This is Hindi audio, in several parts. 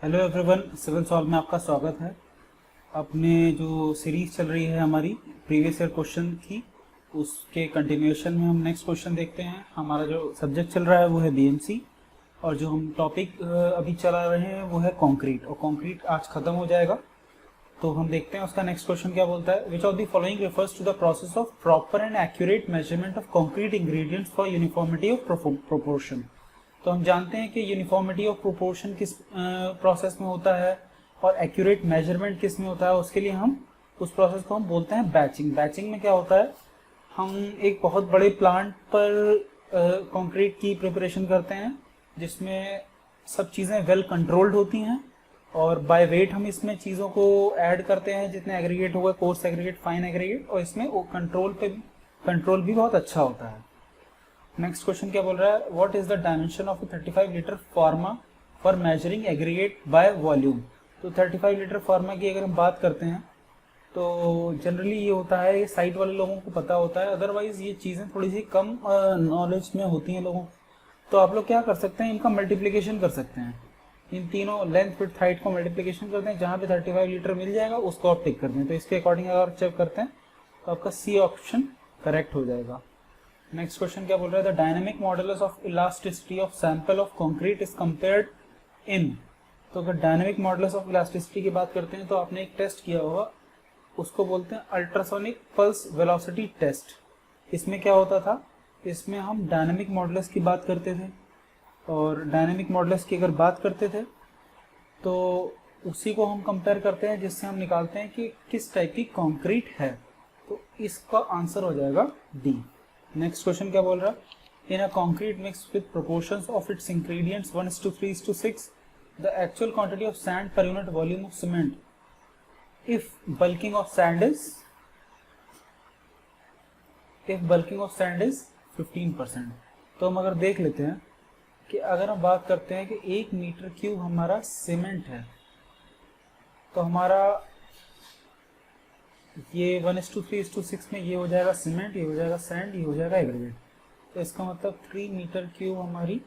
हेलो एवरीवन, सिविल सॉल्व में आपका स्वागत है। अपने जो सीरीज चल रही है हमारी प्रीवियस ईयर क्वेश्चन की, उसके कंटिन्यूएशन में हम नेक्स्ट क्वेश्चन देखते हैं। हमारा जो सब्जेक्ट चल रहा है वो है बीएमसी, और जो हम टॉपिक अभी चला रहे हैं वो है कंक्रीट, और कंक्रीट आज खत्म हो जाएगा। तो हम देखते हैं उसका नेक्स्ट क्वेश्चन क्या बोलता है। Which of the following refers to the process of proper and accurate measurement of concrete ingredients for uniformity of proportion. तो हम जानते हैं कि यूनिफॉर्मिटी ऑफ प्रोपोर्शन किस प्रोसेस में होता है और एक्यूरेट मेजरमेंट किस में होता है। उसके लिए हम उस प्रोसेस को हम बोलते हैं बैचिंग। बैचिंग में क्या होता है, हम एक बहुत बड़े प्लांट पर कंक्रीट की प्रिपरेशन करते हैं जिसमें सब चीज़ें वेल कंट्रोल्ड होती हैं, और बाय वेट हम इसमें चीज़ों को ऐड करते हैं, जितने एग्रीगेट होगा, कोर्स एग्रीगेट, फाइन एग्रीगेट, और इसमें वो कंट्रोल भी बहुत अच्छा होता है। नेक्स्ट क्वेश्चन क्या बोल रहा है, what is the dimension of 35 litre pharma for measuring aggregate by volume. तो 35 लीटर फार्मा की अगर हम बात करते हैं तो जनरली ये होता है, ये साइट वाले लोगों को पता होता है, अदरवाइज ये चीज़ें थोड़ी सी कम नॉलेज में होती हैं लोगों। तो आप लोग क्या कर सकते हैं, इनका मल्टीप्लिकेशन कर सकते हैं, इन तीनों लेंथ विड्थ हाइट को मल्टीप्लिकेशन करते हैं, जहाँ पे 35 लीटर मिल जाएगा उसको आप टिक करते हैं। तो इसके अकॉर्डिंग अगर चेक करते हैं तो आपका सी ऑप्शन करेक्ट हो जाएगा। नेक्स्ट क्वेश्चन क्या बोल रहा है, the dynamic modulus of elasticity of sample of concrete is compared in. तो अगर डायनेमिक मॉडुलस ऑफ इलास्टिसिटी की बात करते हैं तो आपने एक टेस्ट किया होगा, उसको बोलते हैं अल्ट्रासोनिक पल्स वेलोसिटी टेस्ट। इसमें क्या होता था, इसमें हम डायनेमिक मॉडुलस की बात करते थे, और डायनेमिक मॉडुलस की अगर बात करते थे तो उसी को हम कंपेयर करते हैं, जिससे हम निकालते हैं कि किस टाइप की कंक्रीट है। तो इसका आंसर हो जाएगा डी। नेक्स्ट क्वेश्चन क्या बोल रहा है, in a concrete mix with proportions of its ingredients 1:3:6 the actual quantity of sand per unit volume of cement if bulking of sand is 15%। तो हम अगर देख लेते हैं कि अगर हम बात करते हैं कि 1 मीटर क्यूब हमारा सीमेंट है, तो हमारा ये 1:3:6 में ये हो जाएगा सीमेंट, ये हो जाएगा सैंड, ये हो जाएगा एग्रीगेट। तो इसका मतलब 3 मीटर क्यूब हमारी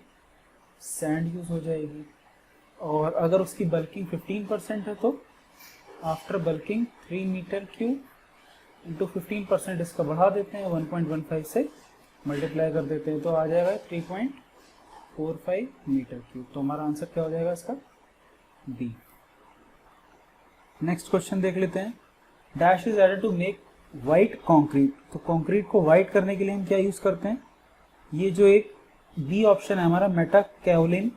सैंड यूज हो जाएगी। और अगर उसकी बल्किंग 15% है तो after bulking 3 metre cube into 15% इसका बढ़ा देते हैं, 1.15 से मल्टीप्लाई कर देते हैं, तो आ जाएगा 3.45 मीटर क्यूब। तो हमारा आंसर क्या हो जाएगा इसका, बी। नेक्स्ट क्वेश्चन देख लेते हैं, dash is added to make white concrete. तो कंक्रीट को वाइट करने के लिए हम क्या यूज करते हैं, ये जो एक बी ऑप्शन है हमारा मेटाकाओलिन,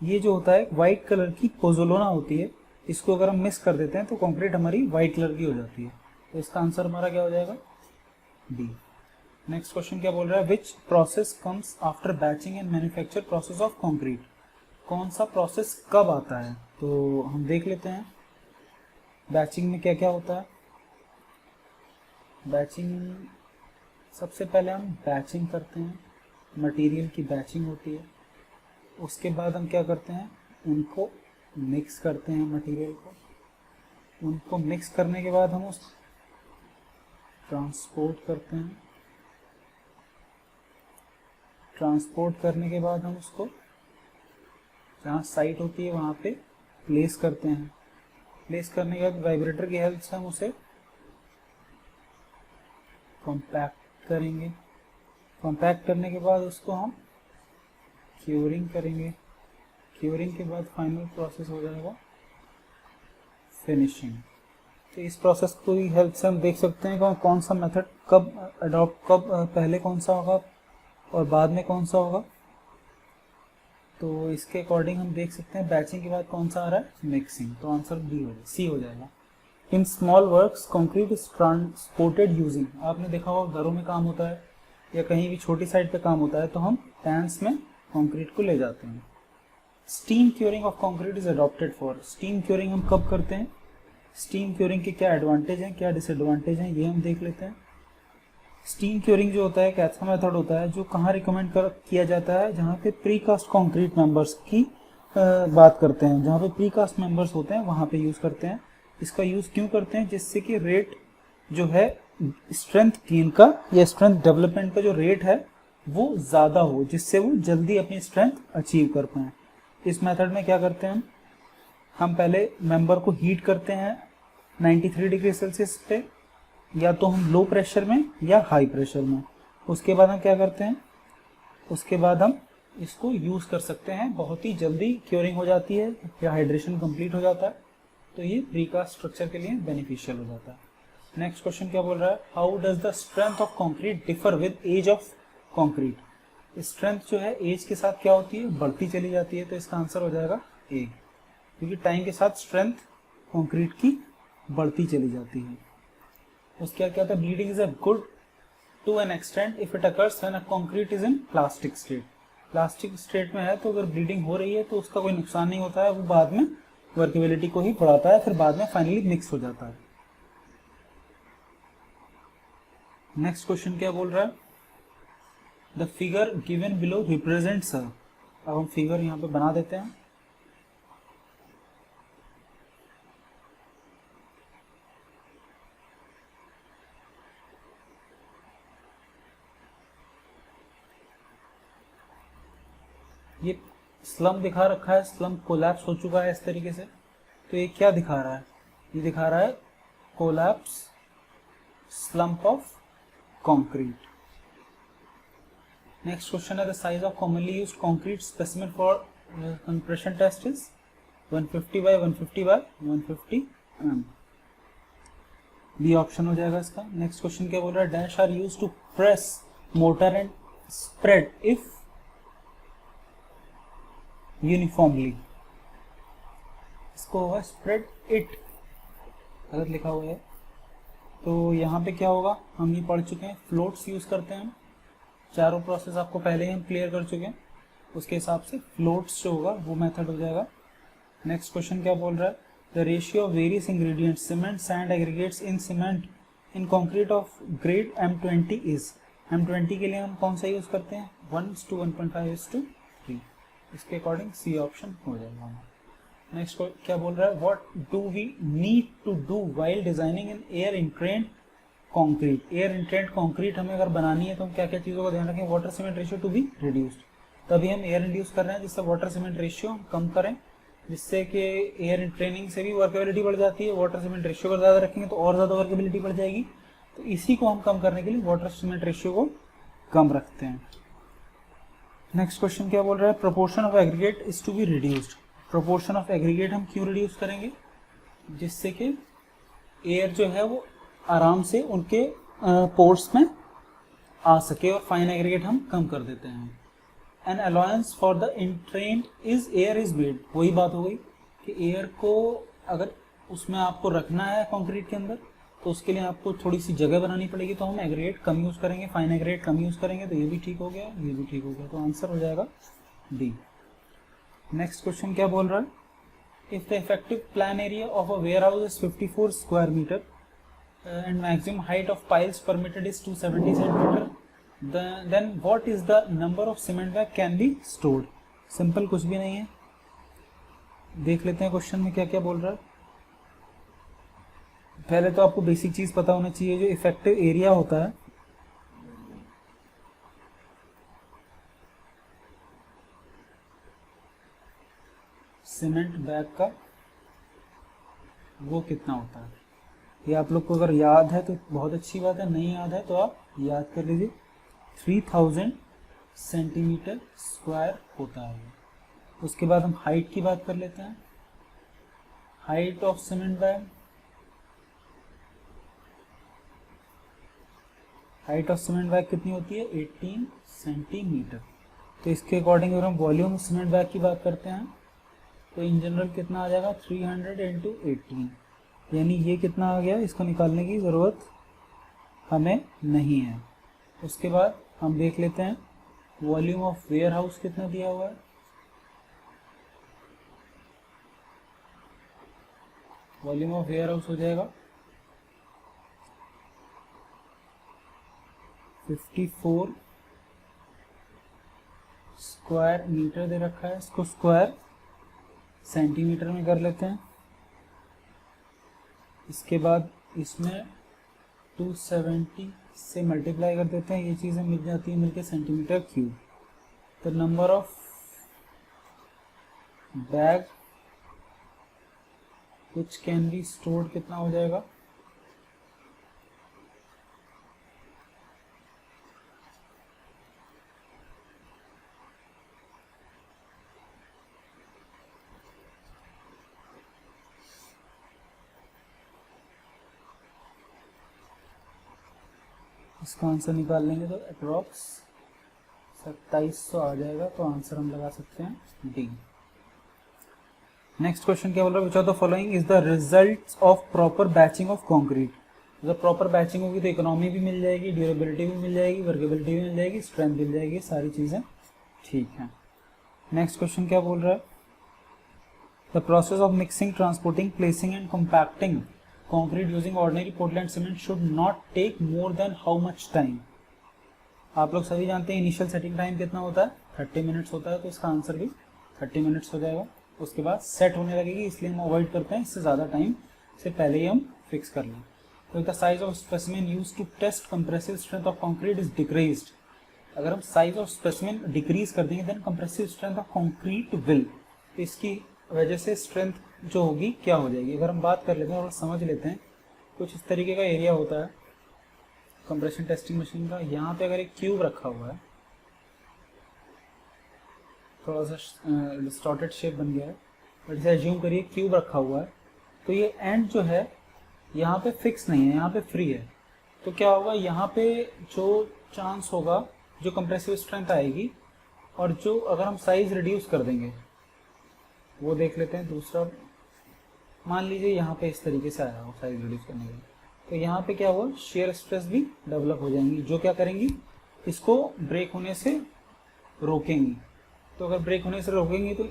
ये जो होता है वाइट कलर की पोजोलोना होती है, इसको अगर हम मिक्स कर देते हैं तो कंक्रीट हमारी वाइट कलर की हो जाती है। तो इसका आंसर हमारा क्या हो जाएगा, बी। नेक्स्ट क्वेश्चन क्या बोल रहा है, which process comes after batching and manufacture process of concrete. कौन सा प्रोसेस कब आता है, तो हम देख लेते हैं बैचिंग में क्या क्या होता है। बैचिंग, सबसे पहले हम बैचिंग करते हैं, मटेरियल की बैचिंग होती है। उसके बाद हम क्या करते हैं, उनको मिक्स करते हैं मटेरियल को। उनको मिक्स करने के बाद हम उस ट्रांसपोर्ट करते हैं। ट्रांसपोर्ट करने के बाद हम उसको जहाँ साइट होती है वहाँ पे प्लेस करते हैं। प्लेस करने के बाद वाइब्रेटर की हेल्प से हम उसे कॉम्पैक्ट करेंगे। कॉम्पैक्ट करने के बाद उसको हम क्यूरिंग करेंगे। क्यूरिंग के बाद फाइनल प्रोसेस हो जाएगा फिनिशिंग। तो इस प्रोसेस को हेल्प से हम देख सकते हैं कौन सा मेथड कब अडॉप्ट, कब पहले कौन सा होगा और बाद में कौन सा होगा। तो इसके अकॉर्डिंग हम देख सकते हैं बैचिंग के बाद कौन सा आ रहा है, मिक्सिंग। तो आंसर बी हो जाएगा, सी हो जाएगा। In small works concrete is transported using. आपने देखा होगा घरों में काम होता है या कहीं भी छोटी साइड पे काम होता है तो हम टैंक्स में कंक्रीट को ले जाते हैं। Steam curing of concrete is adopted for. Steam curing हम कब करते हैं, स्टीम क्यूरिंग के क्या एडवांटेज हैं, क्या डिसएडवांटेज हैं, ये हम देख लेते हैं। स्टीम क्यूरिंग जो होता है एक ऐसा मेथड होता है जो कहाँ रिकमेंड किया जाता है, जहाँ पे प्रीकास्ट कंक्रीट मेंबर्स की बात करते हैं, जहाँ पे प्रीकास्ट मेंबर्स होते हैं वहाँ पे यूज़ करते हैं। इसका यूज़ क्यों करते हैं, जिससे कि रेट जो है स्ट्रेंथ गेन का या स्ट्रेंथ डेवलपमेंट का जो रेट है वो ज़्यादा हो, जिससे वो जल्दी अपनी स्ट्रेंथ अचीव कर पाएँ। इस मेथड में क्या करते हैं हम पहले मेंबर को हीट करते हैं 93 डिग्री सेल्सियस पे, या तो हम लो प्रेशर में या हाई प्रेशर में। उसके बाद हम क्या करते हैं, उसके बाद हम इसको यूज़ कर सकते हैं, बहुत ही जल्दी क्योरिंग हो जाती है या हाइड्रेशन कंप्लीट हो जाता है, तो ये प्रीकास्ट स्ट्रक्चर के लिए बेनिफिशियल हो जाता है। नेक्स्ट क्वेश्चन क्या बोल रहा है, how does the strength of concrete differ with age of concrete. Strength जो है एज के साथ क्या होती है, बढ़ती चली जाती है, तो इसका आंसर हो जाएगा ए, क्योंकि टाइम के साथ स्ट्रेंथ कंक्रीट की बढ़ती चली जाती है। उसके क्या होता है, bleeding is a good to an extent if it occurs when a concrete is in plastic state. Plastic state में है तो अगर ब्लीडिंग हो रही है तो उसका कोई नुकसान नहीं होता है, वो बाद में वर्केबिलिटी को ही बढ़ाता है, फिर बाद में फाइनली मिक्स हो जाता है। नेक्स्ट क्वेश्चन क्या बोल रहा है, the figure given below represents. अब हम फिगर यहाँ पे बना देते हैं। ये स्लम दिखा रखा है, स्लम कोलैप्स हो चुका है इस तरीके से, तो ये क्या दिखा रहा है, ये दिखा रहा है collapse slump of concrete. Next question है, the size of commonly used concrete specimen for compression test is 150 by 150 by 150 mm। B option हो जाएगा इसका। नेक्स्ट क्वेश्चन क्या बोल रहा है, dash are used to press mortar and spread if uniformly. इसको होगा स्प्रेड इट, गलत लिखा हुआ है, तो यहाँ पे क्या होगा, हम ये पढ़ चुके हैं, फ्लोट्स यूज करते हैं हम, चारों प्रोसेस आपको पहले ही हम क्लियर कर चुके हैं, उसके हिसाब से फ्लोट्स जो होगा वो मेथड हो जाएगा। नेक्स्ट क्वेश्चन क्या बोल रहा है, the ratio of various ingredients cement sand aggregates in cement in concrete of grade M20 is. M20 के लिए हम कौन सा यूज करते हैं, 1:1.5:3, इसके अकॉर्डिंग सी ऑप्शन हो जाएगा। नेक्स्ट क्या बोल रहा है, what do we need to do while designing in air entrained concrete. Air entrained concrete हमें अगर बनानी है तो हम क्या क्या चीज़ों का ध्यान रखें, water cement ratio two be reduced, तभी हम एयर इंड्यूस कर रहे हैं जिससे वाटर सीमेंट रेशियो हम कम करें, जिससे कि एयर ट्रेनिंग से भी वर्केबिलिटी बढ़ जाती है। वाटर सीमेंट रेशियो अगर ज़्यादा रखेंगे तो और ज़्यादा वर्केबिलिटी बढ़ जाएगी, तो इसी को हम कम करने के लिए वाटर सीमेंट रेशियो को कम रखते हैं। नेक्स्ट क्वेश्चन क्या बोल रहा है, proportion of aggregate is to be reduced. Proportion of aggregate हम क्यों रिड्यूस करेंगे, जिससे कि एयर जो है वो आराम से उनके पोर्ट्स में आ सके, और फाइन एग्रीगेट हम कम कर देते हैं। An allowance for the entrained is air is made, वही बात हो गई कि एयर को अगर उसमें आपको रखना है कंक्रीट के अंदर तो उसके लिए आपको थोड़ी सी जगह बनानी पड़ेगी, तो हम एग्रीगेट कम यूज़ करेंगे, फाइन एग्रीगेट कम यूज़ करेंगे, तो ये भी ठीक हो गया, ये भी ठीक हो गया, तो आंसर हो जाएगा डी। नेक्स्ट क्वेश्चन क्या बोल रहा है, if the effective plan area of a warehouse is 54 square metre and maximum height of piles permitted is 270 centimetre, then what is the number of cement bag can be stored. Simple, कुछ भी नहीं है, देख लेते हैं क्वेश्चन में क्या क्या बोल रहा है। पहले तो आपको बेसिक चीज पता होना चाहिए, जो इफेक्टिव एरिया होता है सीमेंट बैग का वो कितना होता है। ये आप लोग को अगर याद है तो बहुत अच्छी बात है, नहीं याद है तो आप याद कर लीजिए, 3000 सेंटीमीटर स्क्वायर होता है। उसके बाद हम हाइट की बात कर लेते हैं। Height of cement bag, height of cement bag कितनी होती है, 18 सेंटीमीटर। तो इसके अकॉर्डिंग अगर हम वॉल्यूम ऑफ सीमेंट बैग की बात करते हैं तो इन जनरल कितना आ जाएगा, 300 इंटू 18, यानी ये कितना आ गया, इसको निकालने की ज़रूरत हमें नहीं है। उसके बाद हम देख लेते हैं वॉल्यूम ऑफ वेयर हाउस कितना दिया हुआ है। वॉल्यूम ऑफ वेयर हाउस हो जाएगा 54 स्क्वायर मीटर दे रखा है, इसको स्क्वायर सेंटीमीटर में कर लेते हैं। इसके बाद इसमें 270 से मल्टीप्लाई कर देते हैं, ये चीज़ें मिल जाती हैं मिलके सेंटीमीटर क्यूब। तो number of bag which can be stored कितना हो जाएगा, इसका आंसर निकाल लेंगे तो अप्रॉक्स 2700 आ जाएगा। तो आंसर हम लगा सकते हैं डी। नेक्स्ट क्वेश्चन क्या बोल रहा है, which of the following is the result of proper batching of concrete. जब प्रॉपर बैचिंग होगी तो इकोनॉमी भी मिल जाएगी, ड्यूरेबिलिटी भी मिल जाएगी, वर्केबिलिटी भी मिल जाएगी, स्ट्रेंथ मिल जाएगी, सारी चीज़ें ठीक हैं। नेक्स्ट क्वेश्चन क्या बोल रहा है, the process of mixing, transporting, placing and compacting concrete using ordinary Portland cement should not take more than how much time. आप लोग सभी जानते हैं इनिशियल सेटिंग टाइम कितना होता है, 30 मिनट्स होता है, तो इसका आंसर भी 30 मिनट्स हो जाएगा। उसके बाद सेट होने लगेगी, इसलिए हम अवॉइड करते हैं इससे ज़्यादा टाइम से पहले ही हम फिक्स कर लें। तो the size of specimen use to test compressive strength of concrete is decreased. अगर हम साइज ऑफ स्पेसिमेन डिक्रीज कर देंगे then compressive strength of concrete will, तो इसकी वजह से स्ट्रेंथ जो होगी क्या हो जाएगी। अगर हम बात कर लेते हैं और समझ लेते हैं, कुछ इस तरीके का एरिया होता है कंप्रेशन टेस्टिंग मशीन का। यहाँ पे अगर एक क्यूब रखा हुआ है, थोड़ा सा डिस्टॉर्टेड शेप बन गया है, बट इसे एज्यूम करिए क्यूब रखा हुआ है, तो ये एंड जो है यहाँ पे फिक्स नहीं है, यहाँ पे फ्री है। तो क्या होगा, यहाँ पे जो चांस होगा, जो कंप्रेसिव स्ट्रेंथ आएगी, और जो अगर हम साइज रिड्यूस कर देंगे वो देख लेते हैं। दूसरा मान लीजिए यहाँ पे इस तरीके से आया हो साइज रिड्यूस करने के लिए, तो यहाँ पे क्या हुआ, शेयर स्ट्रेस भी डेवलप हो जाएंगी, जो क्या करेंगी, इसको ब्रेक होने से रोकेंगी। तो अगर ब्रेक होने से रोकेंगी तो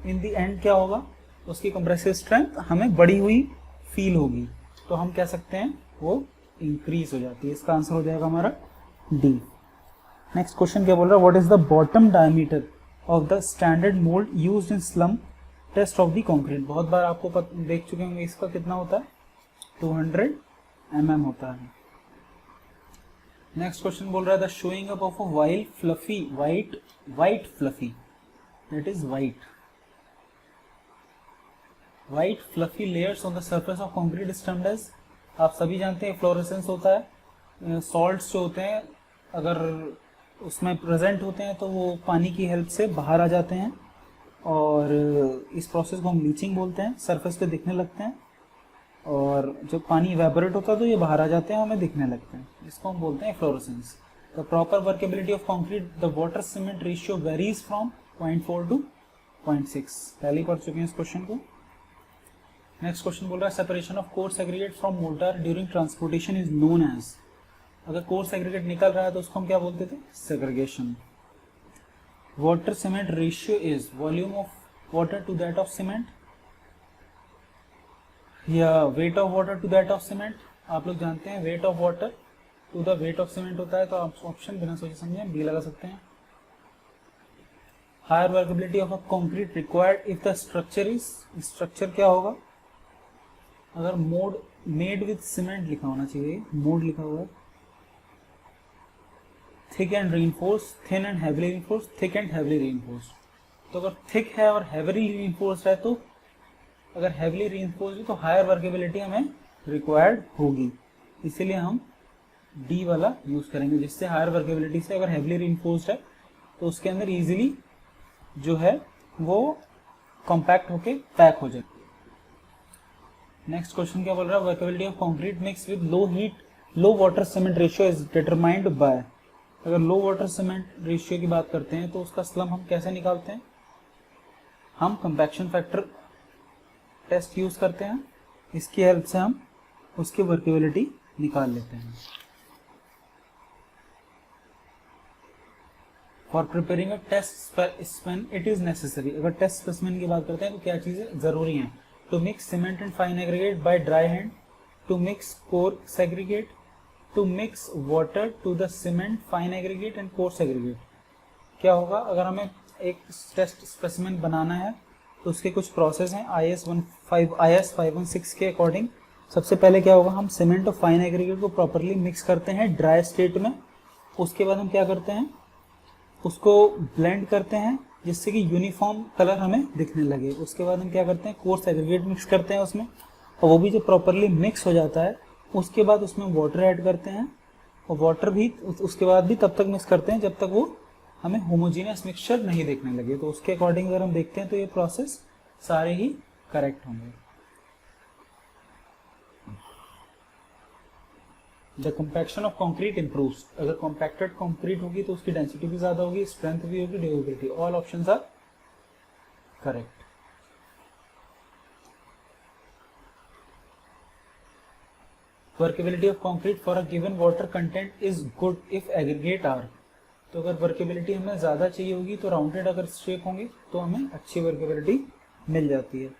इन दी एंड क्या होगा, उसकी कंप्रेसिव स्ट्रेंथ हमें बढ़ी हुई फील होगी, तो हम कह सकते हैं वो इंक्रीज हो जाती है। इसका आंसर हो जाएगा हमारा डी। नेक्स्ट क्वेश्चन क्या बोल रहा है, what is the bottom diameter of the standard mould used in slump test of the concrete. बहुत बार आपको देख चुके होंगे, इसका कितना होता है, 200 mm होता है। नेक्स्ट क्वेश्चन बोल रहा है, the showing up of a white fluffy that is white fluffy layers on the surface of concrete termed as. आप सभी जानते हैं फ्लोरेसेंस होता है, सॉल्ट्स जो होते हैं अगर उसमें प्रेजेंट होते हैं तो वो पानी की हेल्प से बाहर आ जाते हैं, और इस प्रोसेस को हम लीचिंग बोलते हैं। सरफेस पे दिखने लगते हैं, और जब पानी इवेपोरेट होता है तो ये बाहर आ जाते हैं, हमें दिखने लगते हैं, इसको हम बोलते हैं fluorescence. The proper workability of concrete, the water cement ratio varies from 0.4 to 0.6। पहले ही पढ़ चुके हैं इस क्वेश्चन को। नेक्स्ट क्वेश्चन बोल रहा है, separation of coarse aggregate from mortar during transportation is known as. अगर कोर्स एग्रीगेट निकल रहा है तो उसको हम क्या बोलते थे, segregation. Water cement ratio is volume of water to that of cement, या weight of water to that of cement. आप लोग जानते हैं weight of water to the weight of cement होता है, तो आप ऑप्शन बिना सोचे समझे बी लगा सकते हैं। Higher workability of a concrete required if the structure is, structure क्या होगा, अगर मोड मेड विद सीमेंट लिखा होना चाहिए, मोड लिखा हुआ है। Thick and reinforce, thin and heavily reinforce, thick and heavily reinforce. तो अगर थिक है और हैवीली रीइंफोर्स्ड है, तो अगर हैवीली रीइंफोर्स्ड है तो हायर वर्केबिलिटी हमें रिक्वायर्ड होगी, इसीलिए हम डी वाला यूज करेंगे, जिससे हायर वर्केबिलिटी से अगर हैवीली रीइंफोर्स्ड है तो उसके अंदर इजीली जो है वो कॉम्पैक्ट होके पैक हो जाए। नेक्स्ट क्वेश्चन क्या बोल रहा है, workability of concrete mix with low heat low water cement ratio is determined by. अगर लो वाटर सीमेंट रेशियो की बात करते हैं तो उसका स्लम हम कैसे निकालते हैं, हम कंपैक्शन फैक्टर टेस्ट यूज करते हैं, इसकी हेल्प से हम उसकी वर्केबिलिटी निकाल लेते हैं। For preparing a test specimen it is necessary. अगर टेस्ट स्पेसिमेन की बात करते हैं तो क्या चीजें जरूरी हैं, to mix cement and fine aggregate by dry hand, to mix coarse segregate, to mix water to the cement fine aggregate and coarse aggregate. क्या होगा, अगर हमें एक टेस्ट स्पेसिमेन बनाना है तो उसके कुछ प्रोसेस हैं IS 516 के अकॉर्डिंग। सबसे पहले क्या होगा, हम सीमेंट और फाइन एग्रीगेट को प्रॉपरली मिक्स करते हैं ड्राई स्टेट में। उसके बाद हम क्या करते हैं, उसको ब्लेंड करते हैं जिससे कि यूनिफॉर्म कलर हमें दिखने लगे। उसके बाद हम क्या करते हैं, कोर्स एग्रीगेट मिक्स करते हैं उसमें, और वो भी जब प्रॉपरली मिक्स हो जाता है उसके बाद उसमें वाटर ऐड करते हैं, और वाटर भी उसके बाद भी तब तक मिक्स करते हैं जब तक वो हमें होमोजीनियस मिक्सचर नहीं देखने लगे। तो उसके अकॉर्डिंग अगर हम देखते हैं तो ये प्रोसेस सारे ही करेक्ट होंगे। The compaction of concrete improves, अगर कॉम्पैक्टेड कॉन्क्रीट होगी तो उसकी डेंसिटी भी ज्यादा होगी, स्ट्रेंथ भी होगी, durability, all options are correct. Workability of concrete for a given water content is good if aggregate are, तो अगर वर्केबिलिटी हमें ज़्यादा चाहिए होगी तो राउंडेड अगर शेप होंगे तो हमें अच्छी वर्केबिलिटी मिल जाती है।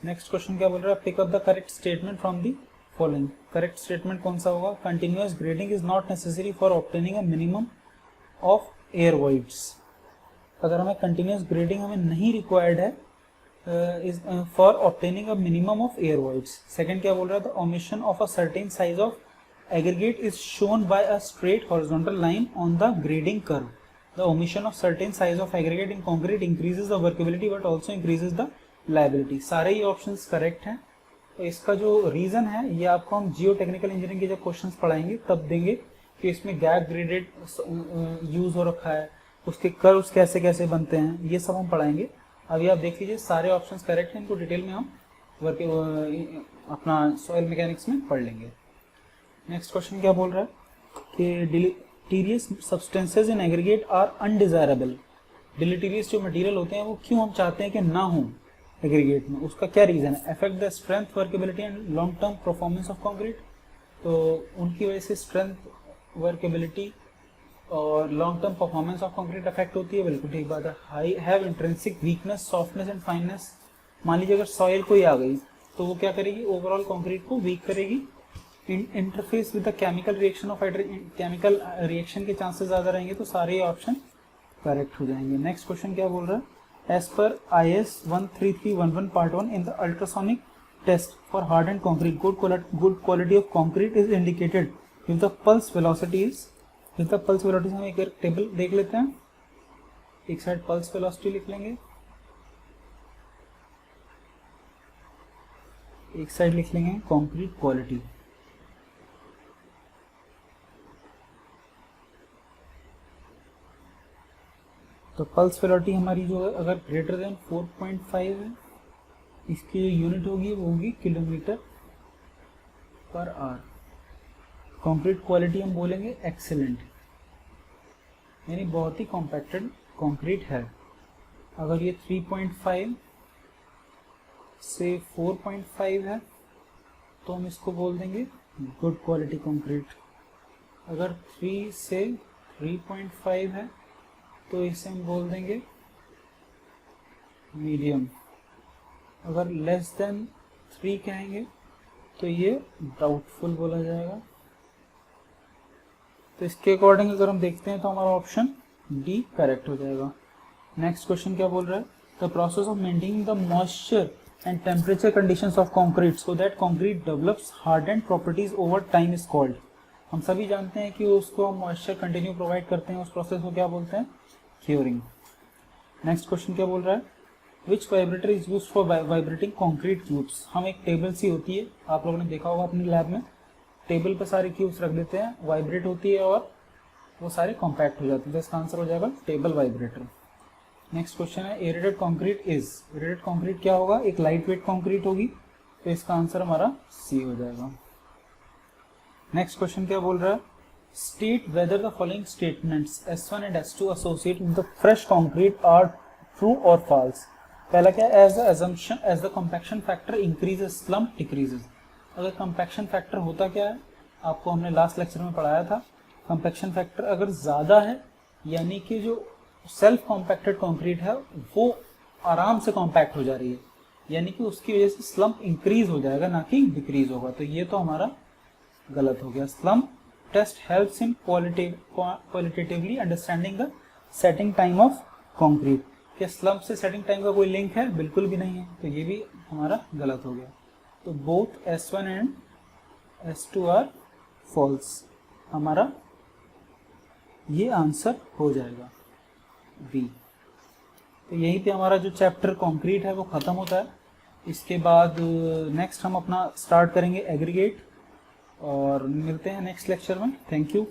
नेक्स्ट क्वेश्चन क्या बोल रहा है, pick up the correct statement from the following. Correct statement कौन सा होगा, continuous grading is not necessary for obtaining a minimum of air voids, अगर हमें कंटिन्यूअस ग्रेडिंग हमें नहीं रिक्वायर्ड है for obtaining a minimum of air voids. Second क्या बोल रहा है, the omission of a certain size of aggregate is shown by a straight horizontal line on the grading curve. The omission of certain size of aggregate in concrete increases the workability but also increases the liability. सारे ही ऑप्शंस करेक्ट हैं। तो इसका जो रीजन है ये आपको हम जियो टेक्निकल इंजीनियरिंग के जब क्वेश्चंस पढ़ाएंगे तब देंगे कि इसमें गैप ग्रेडेड यूज हो रखा है, उसके कर्व्स कैसे कैसे बनते हैं, ये सब हम पढ़ाएंगे। अभी आप देख लीजिए सारे ऑप्शंस करेक्ट हैं, इनको डिटेल में हम अपना सॉइल मैकेनिक्स में पढ़ लेंगे। नेक्स्ट क्वेश्चन क्या बोल रहा है कि deleterious substances in aggregate are undesirable. Deleterious जो मटेरियल होते हैं वो क्यों हम चाहते हैं कि ना हो एग्रीगेट में, उसका क्या रीजन है, affect the strength, workability and long term performance of concrete. तो उनकी वजह से स्ट्रेंथ, वर्केबिलिटी और long term performance of concrete affect होती है, बिल्कुल ठीक बात है। High have intrinsic weakness, softness and fineness. मान लीजिए अगर सॉइल कोई आ गई तो वो क्या करेगी, ओवरऑल कंक्रीट को वीक करेगी। Interface with the chemical reaction of chemical reaction के चांसेस ज्यादा रहेंगे, तो सारे ऑप्शन करेक्ट हो जाएंगे। नेक्स्ट क्वेश्चन क्या बोल रहा है, एज पर IS 13311 part 1 in the ultrasonic test for hard and concrete good quality of concrete is indicated with the pulse velocity is. With the pulse velocity हम एक टेबल देख लेते हैं, एक साइड पल्स वेलोसिटी लिख लेंगे, एक साइड लिख लेंगे कॉन्क्रीट क्वालिटी। तो पल्स वेलोसिटी हमारी जो है अगर ग्रेटर देन 4.5 है, इसकी जो यूनिट होगी वो होगी kilometre per hour. Concrete quality हम बोलेंगे एक्सीलेंट, यानी बहुत ही कॉम्पैक्टेड कंक्रीट है। अगर ये 3.5 से 4.5 है तो हम इसको बोल देंगे गुड क्वालिटी कंक्रीट। अगर 3 से 3.5 है तो इसे हम बोल देंगे मीडियम। अगर लेस देन 3 कहेंगे तो ये डाउटफुल बोला जाएगा। तो इसके अकॉर्डिंग अगर हम देखते हैं तो हमारा ऑप्शन डी करेक्ट हो जाएगा। नेक्स्ट क्वेश्चन क्या बोल रहा है, the process of maintaining the moisture and temperature conditions of concrete so that concrete develops hardened properties over time is called. हम सभी जानते हैं कि उसको हम मॉइस्चर कंटिन्यू प्रोवाइड करते हैं, उस प्रोसेस को क्या बोलते हैं, क्यूरिंग। नेक्स्ट क्वेश्चन क्या बोल रहा है, which vibrator is use for vibrating concrete cubes. हम एक टेबल सी होती है, आप लोगों ने देखा होगा अपनी लैब में, टेबल पर सारे क्यूब्स रख देते हैं, वाइब्रेट होती है और वो सारे कॉम्पैक्ट हो जाते हैं, तो इसका आंसर हो जाएगा टेबल वाइब्रेटर। नेक्स्ट क्वेश्चन है, aerated concrete is. Aerated concrete क्या होगा, एक लाइट वेट कॉन्क्रीट होगी, तो इसका आंसर हमारा सी हो जाएगा। नेक्स्ट क्वेश्चन क्या बोल रहा है, state whether the following statements S1 and S2 associated with the fresh concrete are true और फॉल्स। पहला क्या, as the assumption as the compaction factor increases slump decreases. अगर कंपैक्शन फैक्टर होता क्या है, आपको हमने लास्ट लेक्चर में पढ़ाया था, कंपैक्शन फैक्टर अगर ज़्यादा है यानी कि जो सेल्फ कॉम्पैक्टेड कंक्रीट है वो आराम से कॉम्पैक्ट हो जा रही है, यानी कि उसकी वजह से स्लम्प इंक्रीज हो जाएगा ना कि डिक्रीज होगा, तो ये तो हमारा गलत हो गया। Slump test helps in qualitatively understanding the setting time of concrete. क्या स्लम्प से सेटिंग टाइम का कोई लिंक है, बिल्कुल भी नहीं है, तो ये भी हमारा गलत हो गया। तो both S1 and S2 are false, हमारा ये आंसर हो जाएगा बी। तो यहीं पे हमारा जो चैप्टर कंक्रीट है वो ख़त्म होता है। इसके बाद नेक्स्ट हम अपना स्टार्ट करेंगे एग्रीगेट, और मिलते हैं नेक्स्ट लेक्चर में। Thank you.